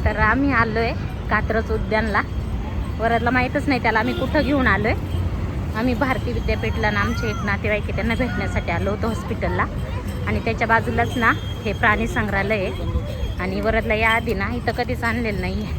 तर आम्ही आलोय कात्रज उद्यानला. वरदला माहीतच नाही त्याला आम्ही कुठं घेऊन आलोय. आम्ही भारती विद्यापीठला ना आमचे एक नातेवाईक आहे त्यांना भेटण्यासाठी आलो होतो हॉस्पिटलला. आणि त्याच्या बाजूलाच ना हे प्राणी संग्रहालय आहे. आणि वरदला याआधी ना इथं कधीच आणलेलं नाही आहे.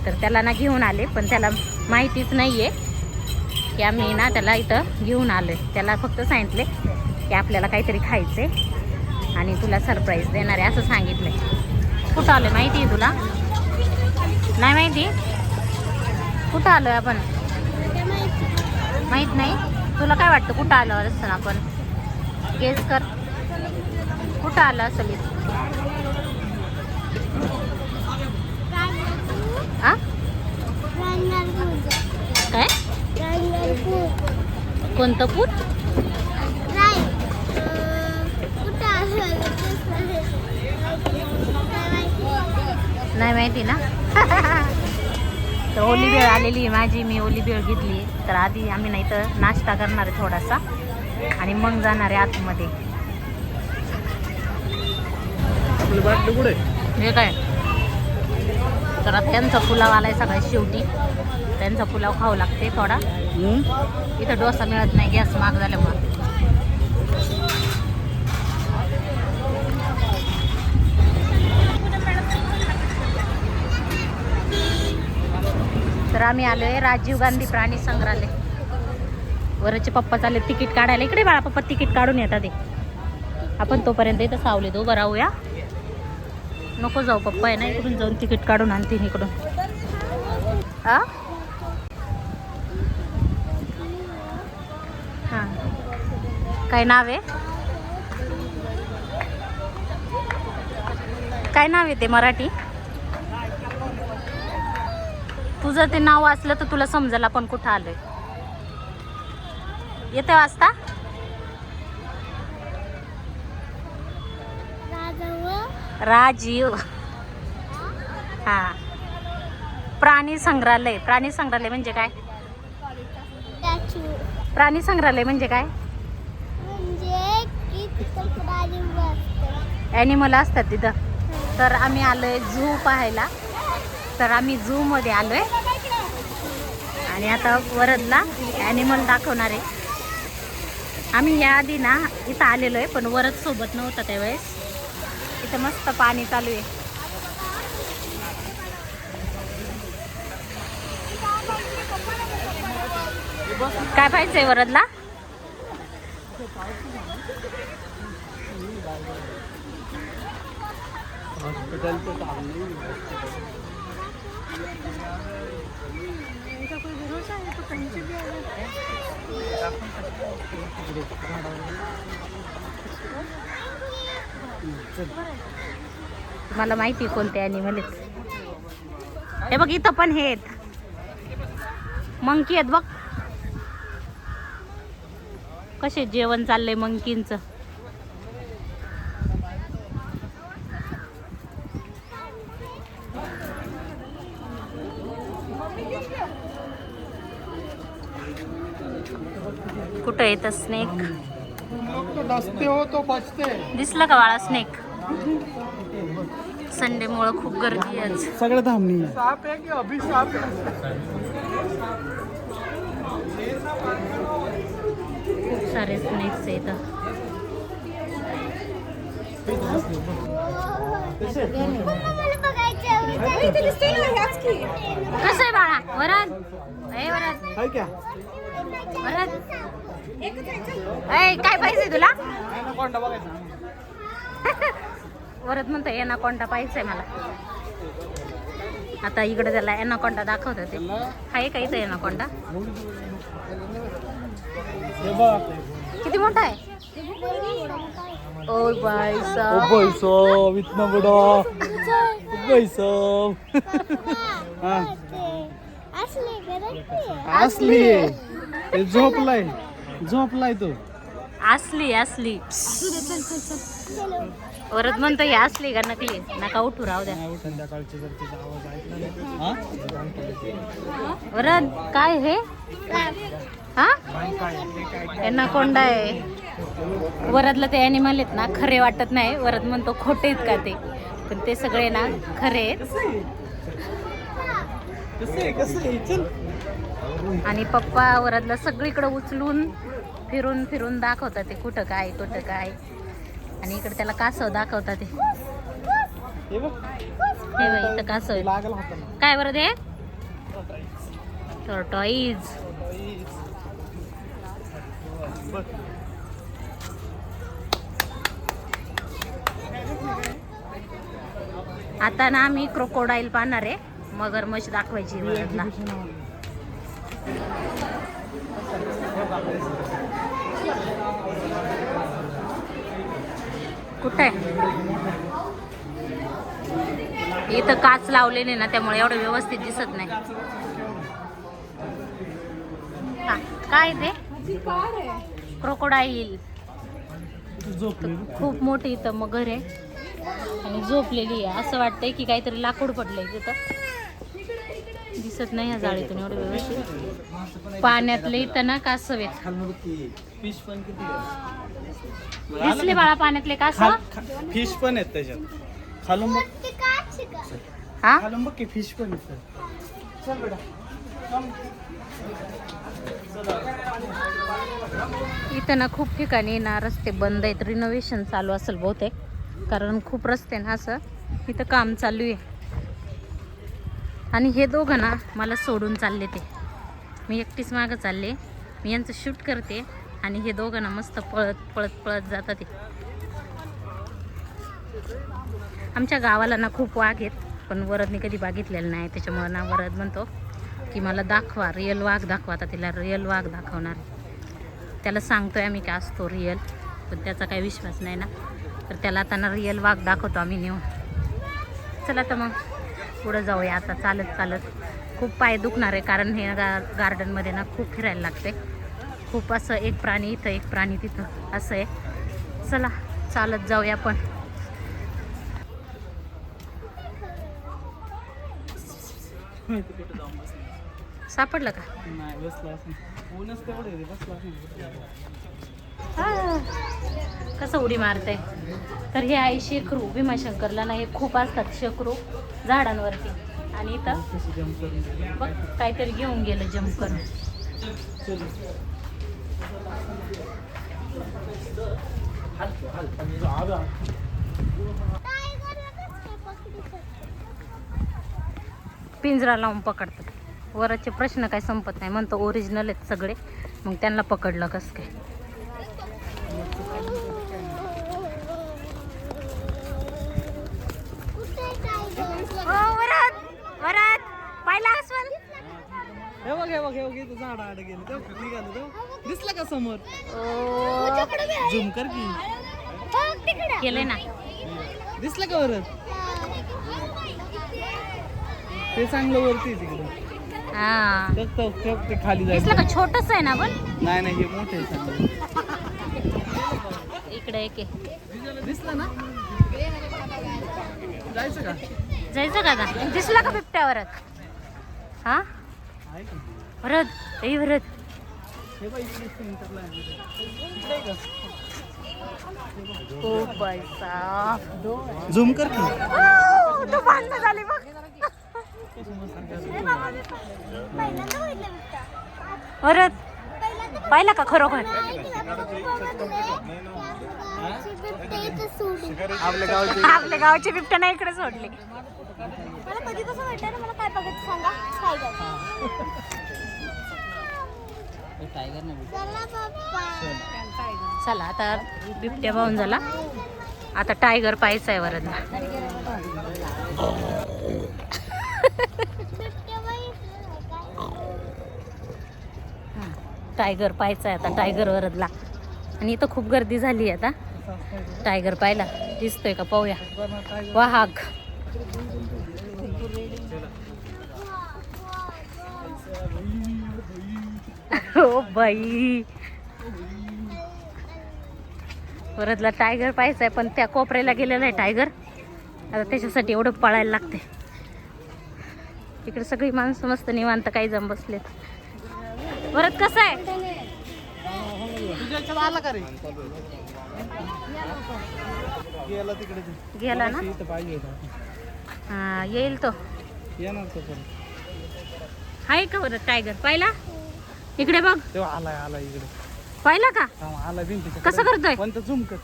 तर त्याला ना घेऊन आले, पण त्याला माहितीच नाही आहे की आम्ही ना त्याला इथं घेऊन आलो आहे. त्याला फक्त सांगितले की आपल्याला काहीतरी खायचे आणि तुला सरप्राईज देणार आहे असं सांगितलं आहे. कुठं आलो आहे माहिती आहे तुला? नाही माहिती? कुठं आलो आहे आपण? माहीत नाही? तुला काय वाटतं कुठं आलो असं आपण? गेस कर, कुठं आलं असेल? आ? काय? कोणतं पूर? नाही माहिती ना? तर ओली भेळ आलेली आहे माझी, मी ओली भेळ घेतली. तर आधी आम्ही नाही तर नाश्ता करणार आहे थोडासा आणि मग जाणार आहे आतमध्ये. हे काय तर आता त्यांचा पुलाव आलाय सगळ्यात शेवटी. त्यांचा पुलाव खाऊ लागते थोडा. इथं डोसा मिळत नाही, गॅस महाग झाल्यामुळं. तर आम्ही आलो आहे राजीव गांधी प्राणी संग्रहालय. वरचे पप्पा चालले तिकीट काढायला. इकडे बाळा, पप्पा तिकीट काढून येतात ते. आपण तोपर्यंत इथं सावलीत उभं राहूया. नको जाऊ, पप्पा आहे ना इकडून जाऊन तिकीट काढून आणतील इकडून. आ हां, काय नाव आहे? काय नाव आहे ते मराठी? तुझं ते नाव वाचलं तर तुला समजेल आपण कुठं आलोय. येते वाचता? राजीव हा प्राणी संग्रहालय. प्राणी संग्रहालय म्हणजे काय? प्राणी संग्रहालय म्हणजे काय? ॲनिमल असतात तिथं. तर आम्ही आलोय झू पाहायला. तर आम्ही झू मध्ये आलोय आणि आता वरदला ॲनिमल दाखवणार आहे. आम्ही याआधी ना इथं आलेलो आहे, पण वरद सोबत नव्हता त्यावेळेस. इथं मस्त पाणी चालू आहे. काय पाहिजे वरदला? तुम्हाला माहिती कोणते ॲनिमल आहेत? हे बघ इथं पण हे आहेत, मंकी आहेत बघ. कसे जेवण चाललंय मंकींचं. कुठं येतं स्नेक? दिसलं का बाळा स्नेक? संडे मुळे खूप गर्दी आहे. सगळं धामणी खूप सारे स्नेक्स आहेत. कसं आहे बाळा? वरद ए वरद वरद काय पाहिजे तुला? वरद म्हणतो एनाकोंडा पाहिजे मला. आता इकडे त्याला एनाकोंडा दाखवत होते. आहे का इथं एनाकोंडा? किती मोठा आहे? ओ बाई साहब इतना बड़ा भाई साहब. असली आहे. झोपलाय तो. असली असली. वरद म्हणतो हे असली का नकली? नका उठू, राहू द्या. वरद काय हे? हा एनाकोंडा आहे. वरदला ते ॲनिमल आहेत ना खरे वाटत नाही. वरद म्हणतो खोटे आहेत का ते, पण ते सगळे ना खरे आहेत. कसं आहे चल. आणि पप्पा वरदला सगळीकडे उचलून फिरून फिरून दाखवतात ते कुठं काय आणि इकडे त्याला कासव दाखवतात ते. हे बघ हे बघ इथं कासव आहे. लागला हाताला. काय बरं ते टॉर्टॉईज. बघ आता ना आम्ही क्रोकोडाईल पाहणार आहे. मगरमच्छ दाखवायची वरदला. कुठे इथं काच लावलेली ना त्यामुळे एवढं व्यवस्थित दिसत नाही. हा, काय ते क्रोकोडाईल. झोपली. खूप मोठी इथं मगर आहे आणि झोपलेली आहे. असं वाटतंय की काहीतरी लाकूड पडलंय तिथं. दिसत नाही ह्या जाळीतून एवढं व्यवस्थित. पाण्यातले इथं ना कासव आहेत. फिश पण किती दिसले बाळा पाण्यातले कासव. फिश पण आहेत त्याच्यात. खालून बघ. हा खालून बघ की फिश पण आहेत. चल बेटा इथं ना खूप ठिकाणी ना रस्ते बंद आहेत. रिनोव्हेशन चालू असेल बहुतेक, कारण खूप रस्ते ना असं इथं काम चालू आहे. आणि हे दोघं ना मला सोडून चालले. ते मी एकटीच मागं चालले. मी यांचं शूट करते आणि हे दोघं ना मस्त पळत जातात. ते आमच्या गावाला ना खूप वाघ आहेत, पण वरदने कधी बघितलेलं नाही. त्याच्यामुळे ना वरद म्हणतो की मला दाखवा, रिअल वाघ दाखवा. आता तिला रिअल वाघ दाखवणार. त्याला सांगतोय आम्ही काय असतो रिअल, पण त्याचा काही विश्वास नाही ना. तर त्याला आता ना रिअल वाघ दाखवतो आम्ही नेऊन. चला तर मग पुढं जाऊया आता चालत. खूप पाय दुखणार आहे, कारण हे गार्डनमध्ये ना खूप फिरायला लागते. खूप असं एक प्राणी इथं एक प्राणी तिथं असं आहे. चला चालत जाऊया आपण. सापडलं का? नाही बसला असं. ऊनच तेवढं आहे, बसला कसं उडी मारते. तर हे आहे शेकरू. भीमाशंकरला ना हे खूप असतात शेकरू झाडांवरती. आणि इथं बघ काहीतरी घेऊन गेलं जम्प करून. पिंजरा लावून पकडतात. वरचे प्रश्न काय संपत नाही. म्हणतो ओरिजिनल आहेत सगळे, मग त्यांना पकडलं कसं काय. वरात पाहिला अस्वल. हे बघ इथं झाड आड गेलं. तेव्हा निघालं तेव्हा दिसलं का समोर. झूम कर की. केलंय ना. दिसलं का वरत. ते चांगलं वरती तिकडे. हा ते खाली दिसलं जायचं. का? छोटस आहे ना पण. नाही हे मोठे आहे चांगलं. इकडे एक आहे. दिसलं ना. जायचं का आता? दिसला का बिबट्यावरच? हा आहे का? वरद ए वरद. हे बघ इकडे सेंटरला आहे. इकडे आहे का? खूप पैसा. झूम कर की. तो भांडणं झाली बघ. वरद पाहिला का खरोखर? आपल्या गावची बिबट्या नाही इकडे सोडली. मला कधी कसं वाटतं ना, मला काय बघायचं सांगा. टायगर चला आता बिबट्या पाहून झाला. आता टायगर पाहायचा आहे वरदला. टायगर पाहायचा आहे आता. टायगर वरदला. आणि इथं खूप गर्दी झाली आहे आता टायगर पाहायला. दिसतोय का पाहूया. वाघ. हो बाई. वरदला टायगर पाहायचा आहे, पण त्या कोपऱ्याला गेलेला आहे टायगर. आता त्याच्यासाठी एवढं पळायला लागते. इकडे सगळी माणसं मस्त निवांत काही जण बसलेत. वरद कसं आहे? तुझ्या आला का रे. गेला तिकडे. गेला ना. इथं पाहिजे होता. हा येईल तो. येणार तो परत. आहे का बरं टायगर? पाहिला? इकडे बघ. तेव्हा आला इकडे. पाहिला का? आला भिंतीच्या कसं करतोय? पण झूम कर.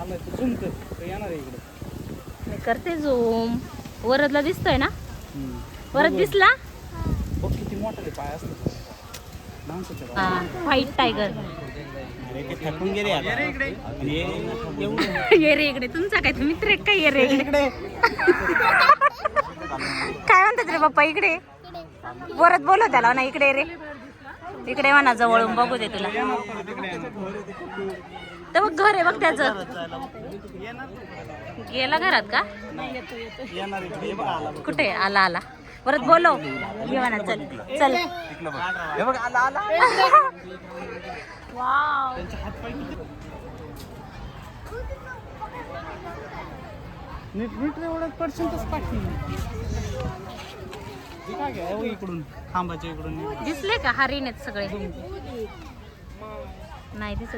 आला तू झूम कर. तो येणार आहे इकडे. मी करते झूम. वरदला दिसतोय ना? वरद दिसला? बघ किती मोठे पाय असतात. हा, व्हाईट टायगर. थकून गेले ये रे इकडे. तुमचा काय मित्र आहे काय? ये रे इकडे. काय म्हणतात रे पप्पा? इकडे वरद बोलव त्याला ना. इकडे रे. इकडे म्हणा, जवळून बघू दे तुला. तर बघ घर आहे बघ त्याचं. गेला घरात का? कुठे? आला आला. परत बोलव. ये म्हणा. चल चल. वाव. नीट एवढं पर्सेंटच पाठी इकडून खांबाच्या इकडून दिसले का? हरिण आहेत सगळे. नाही दिसत.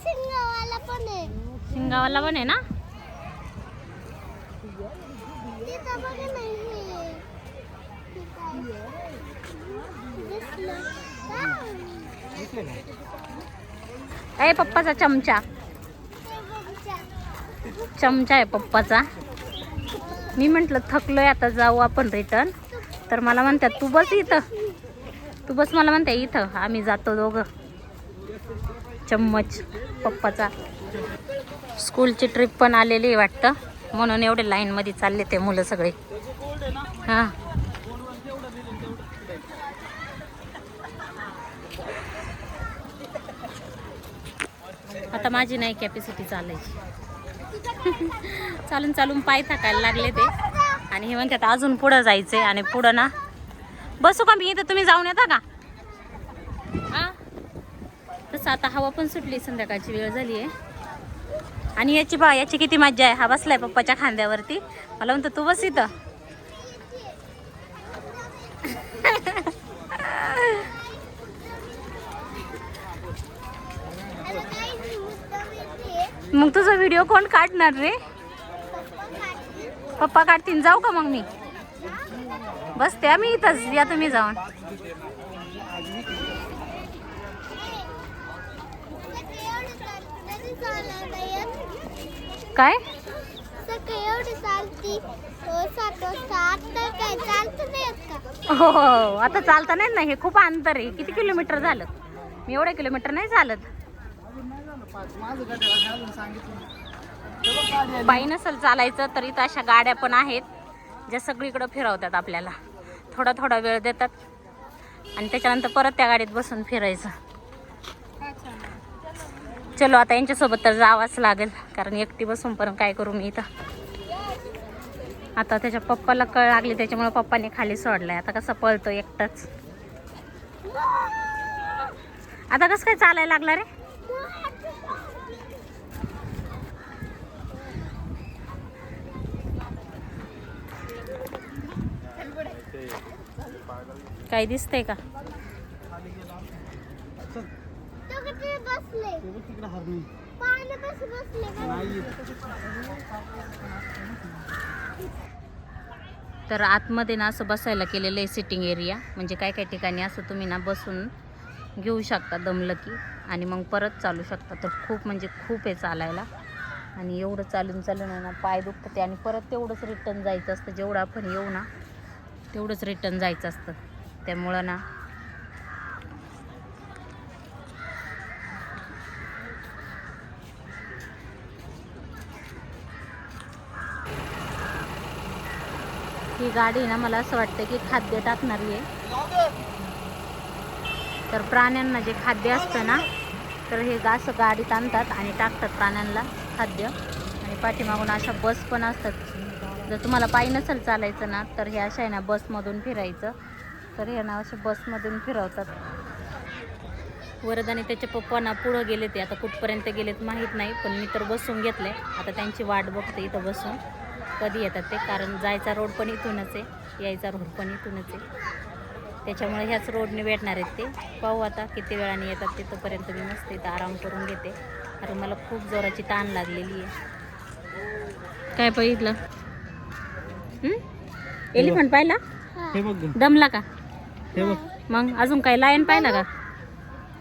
शिंगावाला पण आहे. शिंगावाला पण आहे ना? तिथं बघा नाही हे. ए पप्पाचा चमचा. चमचा आहे पप्पाचा. मी म्हंटल थकलोय आता जाऊ आपण रिटर्न. तर मला म्हणतात तू बस इथं. तू बस मला म्हणते इथं. आम्ही जातो दोघं. चम्मच पप्पाचा. स्कूलची ट्रिप पण आलेली आहे वाटतं, म्हणून एवढे लाईन मध्ये चालले ते मुलं सगळे. हा, आता माझी नाही कॅपॅसिटी चालायची. चालून चालून पाय थकायला लागले ते. आणि हे म्हणतात अजून पुढं जायचंय. आणि पुढं ना बसू का मी इथं? तुम्ही जाऊन येता का? हा, तसं आता हवा पण सुटली. संध्याकाळची वेळ झाली आहे. आणि याची किती मज्जा आहे. हा बसलाय पप्पाच्या खांद्यावरती. मला म्हणतो तू बस इथं. मग तुझा व्हिडिओ कोण काढणार रे? पप्पा काढतील. जाऊ का मग मी? बसते आम्ही इथंच. या तुम्ही जाऊन. काय हो आता चालता नाही ना. हे खूप अंतर आहे. किती किलोमीटर झालं? मी एवढ्या किलोमीटर नाही चालत. पायी नसेल चालायचं तर इथं अशा गाड्या पण आहेत ज्या सगळीकडे फिरवतात आपल्याला. थोडा थोडा वेळ देतात आणि त्याच्यानंतर परत त्या गाडीत बसून फिरायचं. चलो आता यांच्यासोबत तर जावंच लागेल, कारण एकटी बसून पण काय करू मी इथं. आता त्याच्या पप्पाला कळ लागली, त्याच्यामुळे पप्पाने खाली सोडलाय. आता कसं पळतो एकटाच. आता कसं काय चालायला लागला रे? काही दिसतंय का? तर आतमध्ये ना असं बसायला केलेलं आहे सिटिंग एरिया. म्हणजे काय काय ठिकाणी असं तुम्ही ना बसून घेऊ शकता दमलं की, आणि मग परत चालू शकता. तर खूप म्हणजे खूप आहे चालायला. आणि एवढं चालून चालून ना पाय दुखतं ते. आणि परत तेवढंच रिटर्न जायचं असतं. जेवढं आपण येऊ ना तेवढंच रिटर्न जायचं असतं. त्यामुळं ना ही गाडी ना मला असं वाटतं की खाद्य टाकणारी आहे. तर प्राण्यांना जे खाद्य असतं ना, तर हे असं गाडीत आणतात आणि टाकतात प्राण्यांना खाद्य. आणि पाठीमागून अशा बस पण असतात. जर तुम्हाला पायी नसेल चालायचं ना, तर हे अशा आहे ना बसमधून फिरायचं. तर हे ना असे बसमधून फिरवतात. वरद आणि त्याचे पप्पा ना पुढं गेले. ते आता कुठपर्यंत गेलेत माहीत नाही, पण मी तर बसून घेतले. आता त्यांची वाट बघते इथं बसून, कधी येतात ते. कारण जायचा रोड पण इथूनच आहे, यायचा रोड पण इथूनच आहे. त्याच्यामुळे ह्याच रोडने भेटणार आहेत ते. पाहू आता किती वेळाने येतात. तिथंपर्यंत मी मस्त इथं आराम करून घेते, कारण मला खूप जोराची ताण लागलेली आहे. काय बघितलं? एलिफंट पाहिला? हे बघ ग. दमला का? हे बघ मग अजून काय लायन पाहिलं का?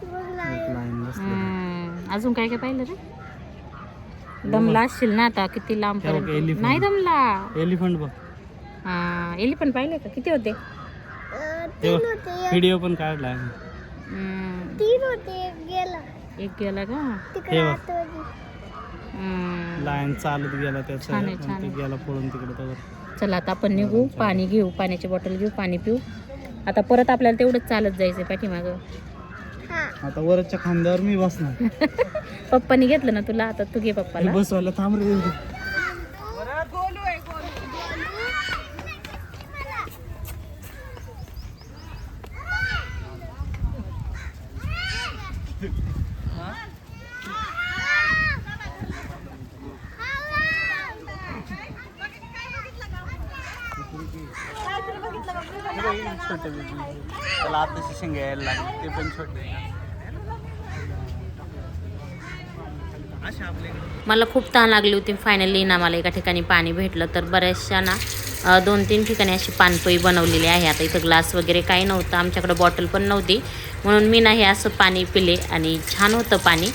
लाईन बसली. अजून काय काय पाहिलं रे? दमला असशील ना आता, किती लांब हे बघ, पर्यंत. elephant. नाही दमला. एलिफंट बघ. हा एलिफंट पाहिले का? किती होते? हे बघ व्हिडिओ पण काढला आहे. तीन होते गेला एक गेला का? तिकडे हे बघ. आतमध्ये. लायन चालत गेला त्याचा छान आहे, आणि छान ते आहे. गेला पळून तिकडे तर. चला आता आपण निघू, पाणी घेऊ, पाण्याची बॉटल घेऊ, पाणी पिऊ. आता परत आपल्याला तेवढंच चालत जायचं पाठीमागं. हा आता वरच्या खांद्यावर मी बसणार. पप्पानी घेतलं ना तुला, आता तू घे हे पप्पाला. बसवायला थांब रे. छोटे त्याला आता शिंग यायला लागले, ते पण छोटे. मला खूप तहान लागली होती. फायनली ना मला एका ठिकाणी पाणी भेटलं. तर बऱ्याचशा ना 2-3 ठिकाणी अशी पानपोई बनवलेली आहे. आता इथं ग्लास वगैरे काही नव्हतं, आमच्याकडे बॉटल पण नव्हती, म्हणून मी नाही असं पाणी पिले. आणि छान होतं पाणी,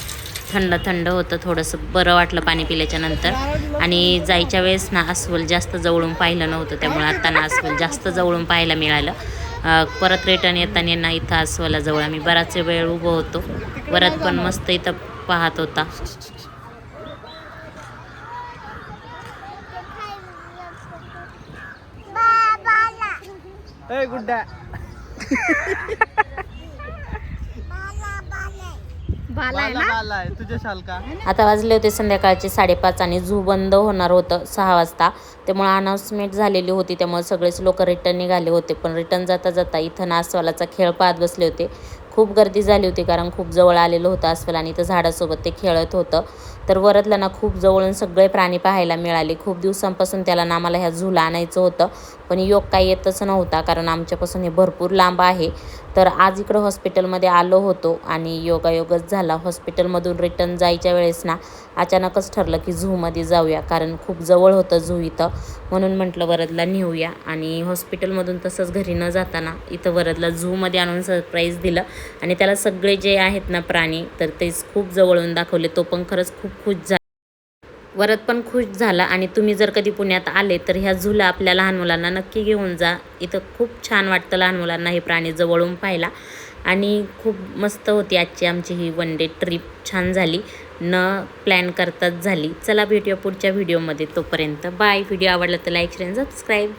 थंड थंड होतं, थोडंसं बरं वाटलं पाणी पिल्याच्या नंतर. आणि जायच्या वेळेस ना अस्वल जास्त जवळून पाहिलं नव्हतं, त्यामुळे आता ना अस्वल जास्त जवळून पाहायला मिळालं. परत रिटर्न येताना ना इथं अस्वलाजवळ आम्ही बराच वेळ उभं होतो. वरत पण मस्त इथं पाहत होता. ए गुड्डा. बाला आहे तुझ्या शाल का? आता वाजले होते संध्याकाळचे 5:30 आणि झू बंद होणार होतं 6 वाजता. त्यामुळे अनाऊन्समेंट झालेली होती, त्यामुळे सगळेच लोक रिटर्न निघाले होते. पण रिटर्न जाता जाता इथं ना अस्वलाचा खेळ पाहत बसले होते. खूप गर्दी झाली होती, कारण खूप जवळ आलेलं होतं अस्वल आणि इथं झाडासोबत ते खेळत होतं. तर वरतला ना खूप जवळून सगळे प्राणी पाहायला मिळाले. खूप दिवसांपासून त्याला ना आम्हाला ह्या झूला आणायचं होतं, पण योग काही येतच नव्हता, कारण आमच्यापासून हे भरपूर लांब आहे. तर आज इकडं हॉस्पिटलमध्ये आलो होतो आणि योगायोगच झाला. हॉस्पिटलमधून रिटर्न जायच्या वेळेस ना अचानकच ठरलं की झूमध्ये जाऊया, कारण खूप जवळ होतं झू इथं, म्हणून म्हटलं वरदला नेऊया. आणि हॉस्पिटलमधून तसंच घरी न जाताना इथं वरदला झूमध्ये आणून सरप्राईज दिलं. आणि त्याला सगळे जे आहेत ना प्राणी, तर तेच खूप जवळून दाखवले. तो पण खरंच खूप खुश झाला. वरद पण खुश झाला. आणि तुम्ही जर कधी पुण्यात आले तर ह्या झूला आपल्या लहान मुलांना नक्की घेऊन जा. इथं खूप छान वाटतं लहान मुलांना हे प्राणी जवळून पाहायला. आणि खूप मस्त होती आजची आमची ही 1 डे ट्रिप. छान झाली, न प्लॅन करताच झाली. चला भेटूया पुढच्या व्हिडिओमध्ये. तोपर्यंत बाय. व्हिडिओ आवडला तर लाईक, शेअर, सबस्क्राईब.